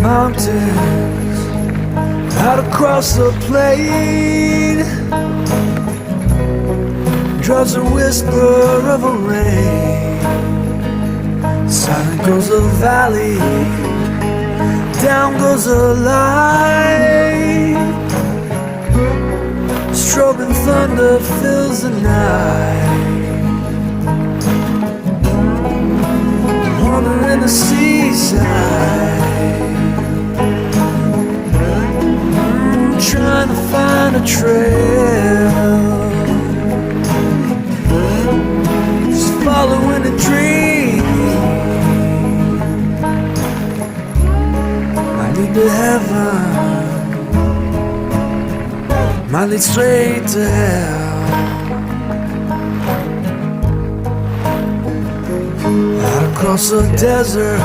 mountains, out across the plain, draws a whisper of a rain. Silent goes the valley, down goes the light. Strobing thunder fills the night. Wander in the seaside, trying to find a trail, just following a dream. I lead to heaven, might lead straight to hell. Out across the desert,